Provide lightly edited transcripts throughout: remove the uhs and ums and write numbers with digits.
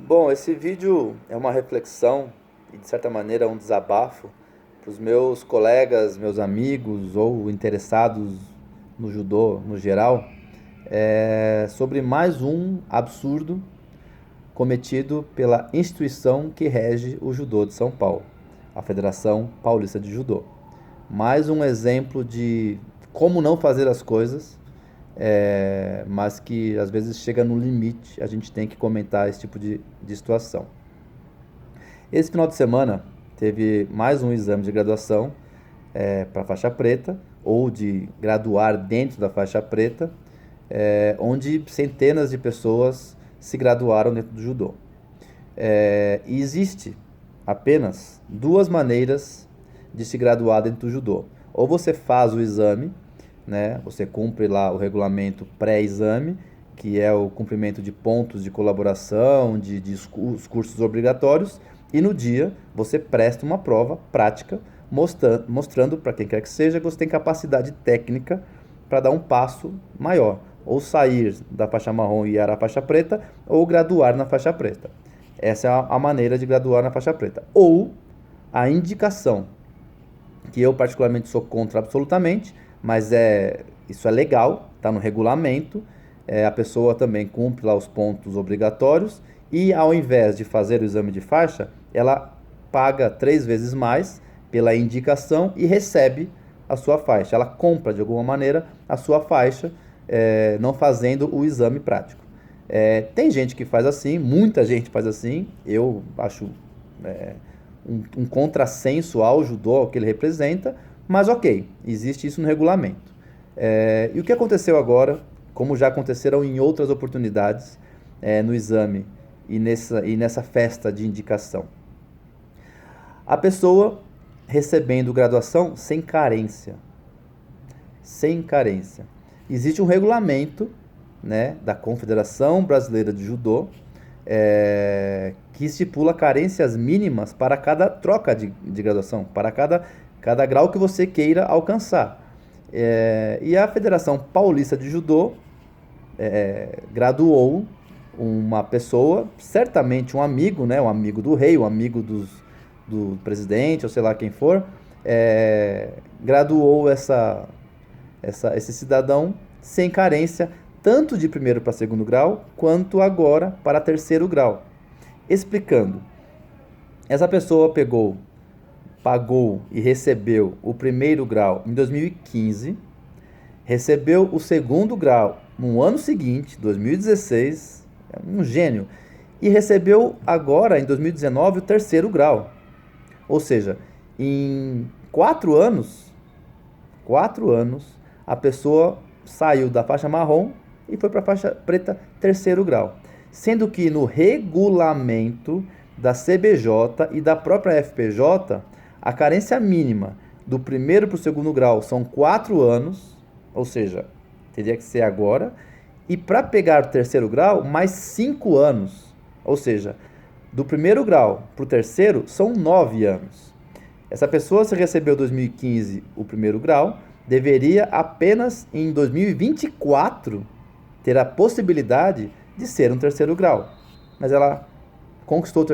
Bom, esse vídeo é uma reflexão e, de certa maneira, um desabafo para os meus colegas, meus amigos ou interessados no judô no geral, sobre mais um absurdo cometido pela instituição que rege o judô de São Paulo, a Federação Paulista de Judô. Mais um exemplo de como não fazer as coisas, mas que às vezes chega no limite, a gente tem que comentar esse tipo de situação. Esse final de semana teve mais um exame de graduação para faixa preta, ou de graduar dentro da faixa preta, onde centenas de pessoas se graduaram dentro do judô. E existe apenas duas maneiras de se graduar dentro do judô. Ou você faz o exame, né? Você cumpre lá o regulamento pré-exame, que é o cumprimento de pontos de colaboração, de os cursos obrigatórios, e no dia você presta uma prova prática, mostrando para quem quer que seja que você tem capacidade técnica para dar um passo maior, ou sair da faixa marrom e ir à faixa preta, ou graduar na faixa preta. Essa é a maneira de graduar na faixa preta. Ou a indicação, que eu particularmente sou contra absolutamente, mas isso é legal, está no regulamento, a pessoa também cumpre lá os pontos obrigatórios e ao invés de fazer o exame de faixa, ela paga 3 vezes mais pela indicação e recebe a sua faixa. Ela compra de alguma maneira a sua faixa, não fazendo o exame prático. Tem gente que faz assim, muita gente faz assim, eu acho um contrassenso ao judô, ao que ele representa, mas ok, existe isso no regulamento. E o que aconteceu agora, como já aconteceram em outras oportunidades, no exame e nessa festa de indicação? A pessoa recebendo graduação sem carência. Sem carência. Existe um regulamento, né, da Confederação Brasileira de Judô, que estipula carências mínimas para cada troca de graduação, para cada grau que você queira alcançar. E a Federação Paulista de Judô graduou uma pessoa, certamente um amigo, né, um amigo do rei, um amigo do presidente, ou sei lá quem for, graduou esse cidadão sem carência, tanto de primeiro para segundo grau, quanto agora para terceiro grau. Explicando, essa pessoa pagou e recebeu o primeiro grau em 2015, recebeu o segundo grau no ano seguinte, 2016, é um gênio, e recebeu agora, em 2019, o terceiro grau. Ou seja, em 4 anos, a pessoa saiu da faixa marrom e foi para a faixa preta terceiro grau. Sendo que no regulamento da CBJ e da própria FPJ, a carência mínima do primeiro para o segundo grau são 4 anos, ou seja, teria que ser agora, e para pegar o terceiro grau, mais 5 anos, ou seja, do primeiro grau para o terceiro são 9 anos. Essa pessoa, se recebeu em 2015 o primeiro grau, deveria apenas em 2024 ter a possibilidade de ser um terceiro grau. Mas ela conquistou,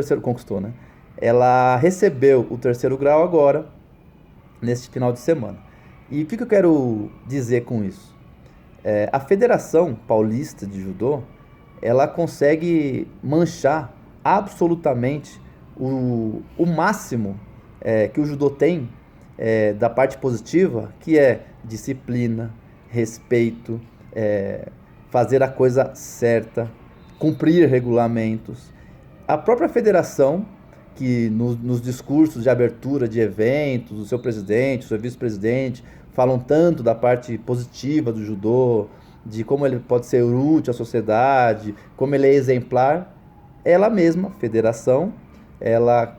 né? Ela recebeu o terceiro grau agora, neste final de semana. E o que eu quero dizer com isso? A Federação Paulista de Judô, ela consegue manchar absolutamente o máximo que o judô tem da parte positiva, que é disciplina, respeito, fazer a coisa certa, cumprir regulamentos. A própria federação, que nos discursos de abertura de eventos, o seu presidente, o seu vice-presidente, falam tanto da parte positiva do judô, de como ele pode ser útil à sociedade, como ele é exemplar. Ela mesma, federação, ela,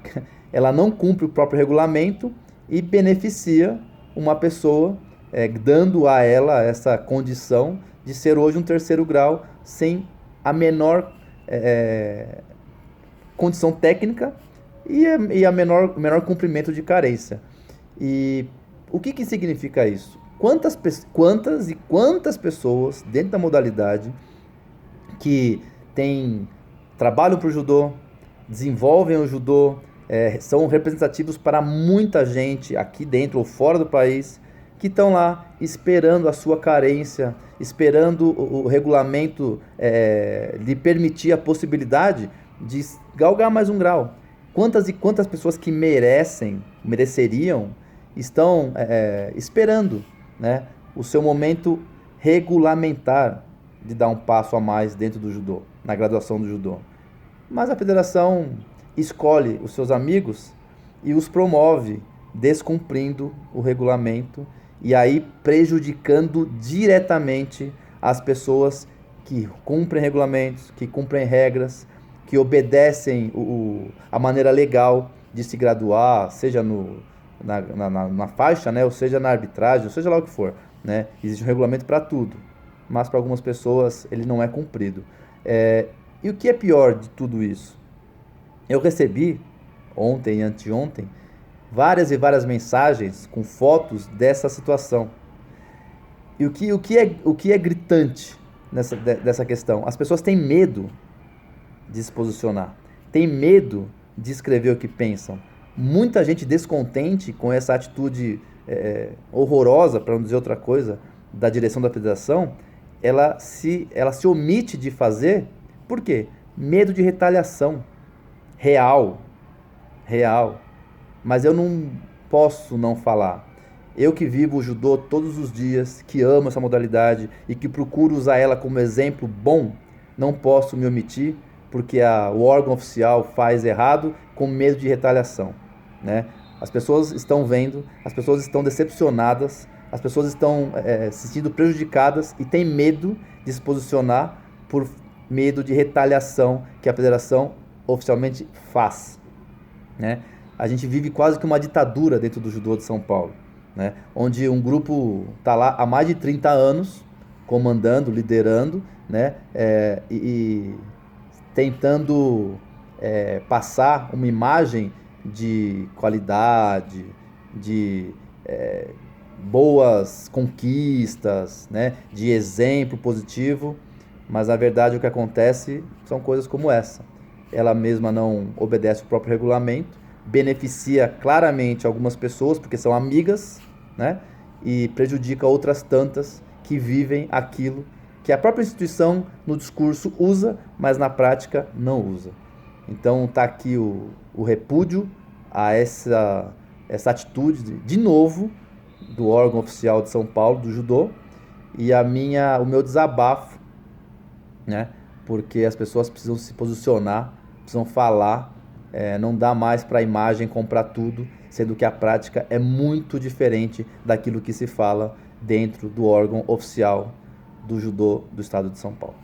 ela não cumpre o próprio regulamento e beneficia uma pessoa, dando a ela essa condição de ser hoje um terceiro grau sem a menor condição técnica e a menor cumprimento de carência. E o que significa isso? Quantas e quantas pessoas dentro da modalidade que tem trabalham para o judô, desenvolvem o judô, são representativos para muita gente aqui dentro ou fora do país, que estão lá esperando a sua carência, esperando o regulamento lhe permitir a possibilidade de galgar mais um grau. Quantas e quantas pessoas que mereceriam, estão esperando, né, o seu momento regulamentar de dar um passo a mais dentro do judô, na graduação do judô. Mas a federação escolhe os seus amigos e os promove, descumprindo o regulamento e aí prejudicando diretamente as pessoas que cumprem regulamentos, que cumprem regras, que obedecem a maneira legal de se graduar, seja na faixa, né, ou seja na arbitragem, ou seja lá o que for, né? Existe um regulamento para tudo, mas para algumas pessoas ele não é cumprido. E o que é pior de tudo isso? Eu recebi, ontem e anteontem, várias e várias mensagens com fotos dessa situação. E o que é gritante dessa questão? As pessoas têm medo de se posicionar, têm medo de escrever o que pensam. Muita gente descontente com essa atitude horrorosa, para não dizer outra coisa, da direção da federação, ela se omite de fazer. Por quê? Medo de retaliação real. Mas eu não posso não falar. Eu que vivo o judô todos os dias, que amo essa modalidade e que procuro usar ela como exemplo bom, não posso me omitir, porque o órgão oficial faz errado com medo de retaliação, né? As pessoas estão vendo, as pessoas estão decepcionadas, as pessoas estão se sentindo prejudicadas e têm medo de se posicionar por medo de retaliação que a federação oficialmente faz, né? A gente vive quase que uma ditadura dentro do judô de São Paulo, né? Onde um grupo está lá há mais de 30 anos, comandando, liderando, né? E tentando passar uma imagem de qualidade, de boas conquistas, né? De exemplo positivo, mas na verdade o que acontece são coisas como essa. Ela mesma não obedece o próprio regulamento, beneficia claramente algumas pessoas porque são amigas, né? E prejudica outras tantas que vivem aquilo que a própria instituição no discurso usa, mas na prática não usa. Então está aqui o repúdio a essa atitude, de novo, do órgão oficial de São Paulo, do judô, e o meu desabafo, né? Porque as pessoas precisam se posicionar, precisam falar, não dá mais para a imagem comprar tudo, sendo que a prática é muito diferente daquilo que se fala dentro do órgão oficial do judô do estado de São Paulo.